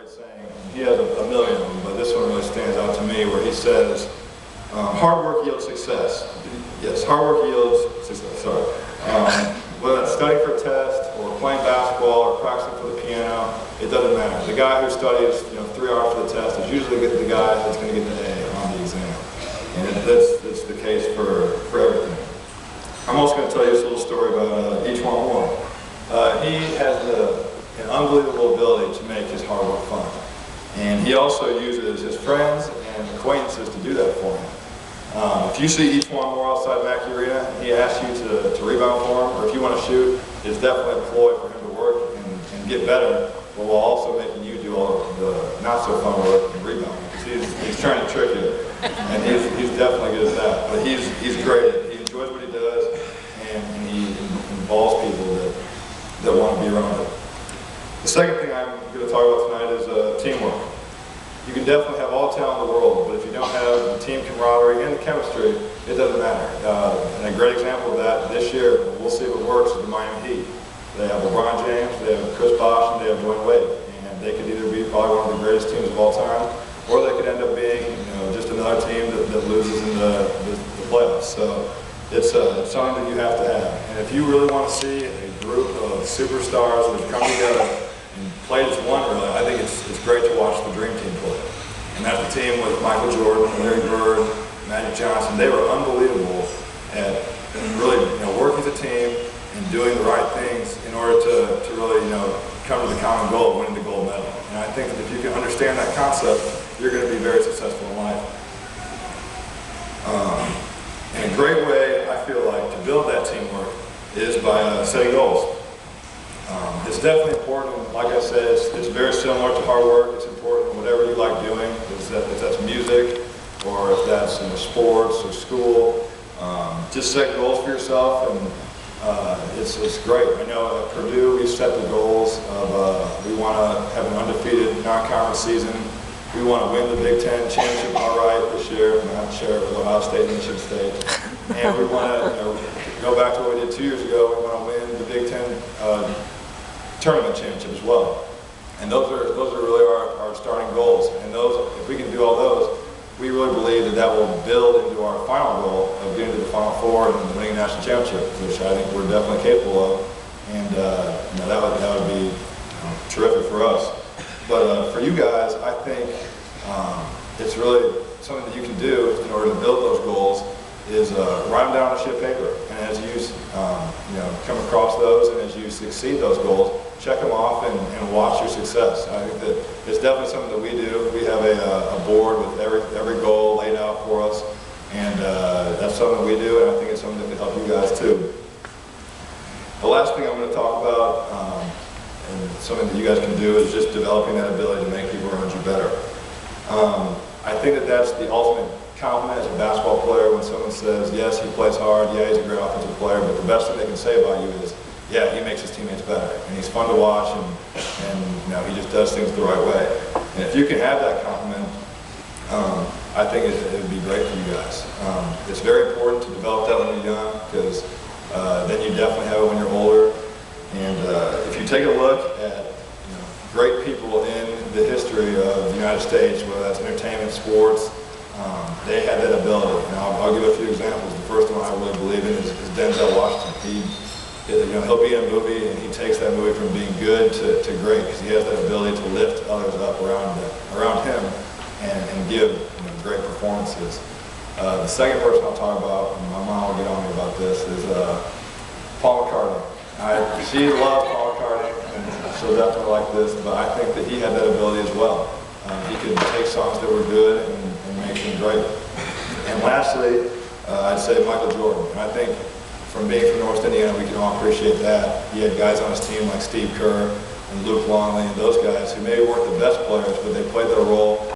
great saying. He has a million of them, but this one really stands out to me where he says, hard work yields success. Yes, hard work yields success, sorry. Whether it's studying for a test, or playing basketball, or practicing for the piano, it doesn't matter. The guy who studies 3 hours for the test is usually the guy that's going to get the A on the exam. And that's the case for everything. I'm also going to tell you this little story about each one more. He has an unbelievable ability to make his hard work fun. And he also uses his friends and acquaintances to do that for him. If you see each one more outside Mackey Arena, he asks you to rebound for him, or if you want to shoot, it's definitely a ploy for him to work and get better, but while also making you do all of the not so fun work and rebounding, because he's trying to trick you, and he's definitely good at that. But he's great. He enjoys what he does, and he involves people that want to be around him. The second thing I'm going to talk about tonight is teamwork. You can definitely have all the talent in the world, but if you don't have the team camaraderie and the chemistry, it doesn't matter. And a great example of that this year, we'll see if it works, is the Miami Heat. They have LeBron James, they have Chris Bosh, and they have Dwayne Wade. And they could either be probably one of the greatest teams of all time, or they could end up being just another team that loses in the playoffs. So it's something that you have to have. And if you really want to see a group of superstars that come together and play as one, really, I think it's great to watch the Dream Team play. And that's the team with Michael Jordan, Larry Bird, Magic Johnson. They were unbelievable at really working as a team and doing the right things in order to really come to the common goal of winning the gold medal. And I think that if you can understand that concept, you're going to be very successful in life. And a great way, I feel like, to build that teamwork is by setting goals. It's definitely important. Like I said, it's very similar to hard work. It's important whatever you like doing, if that's music or if that's sports or school. Just set goals for yourself, and it's great. I know at Purdue we set the goals of we want to have an undefeated non-conference season. We want to win the Big Ten championship outright this year, not share it with Ohio State and Michigan State. And we want to go back to what we did 2 years ago. We want to win the Big Ten tournament championship as well. And those are really our starting goals. And those, if we can do all those, we really believe that will build into our final goal of getting to the Final Four and winning a national championship, which I think we're definitely capable of. And that would be terrific for us. But for you guys, I think it's really something that you can do in order to build those goals is write them down on a sheet of paper. And as you come across those and as you succeed those goals, check them off and watch your success. I think that it's definitely something that we do. We have a board with every goal laid out for us, and that's something that we do, and I think it's something that can help you guys too. The last thing I'm going to talk about, and something that you guys can do, is just developing that ability to make people around you better. I think that that's the ultimate compliment as a basketball player when someone says, yes, he plays hard, yeah, he's a great offensive player, but the best thing they can say about you is, yeah, he makes his teammates better, and he's fun to watch, and he just does things the right way. And if you can have that compliment, I think it would be great for you guys. It's very important to develop that when you're young, because then you definitely have it when you're older. And if you take a look at great people in the history of the United States, whether that's entertainment, sports, they had that ability. And I'll give a few examples. The first one I really believe in is Denzel Washington. He'll be in a movie and he takes that movie from being good to great, because he has that ability to lift others up around him and give great performances. The second person I'll talk about, and my mom will get on me about this, is Paul McCartney. She loves Paul McCartney, and she'll definitely like this, but I think that he had that ability as well. He could take songs that were good and make them great. And lastly, I'd say Michael Jordan. And I think from being from North Indiana, we can all appreciate that. He had guys on his team like Steve Kerr and Luke Longley and those guys who maybe weren't the best players, but they played their role.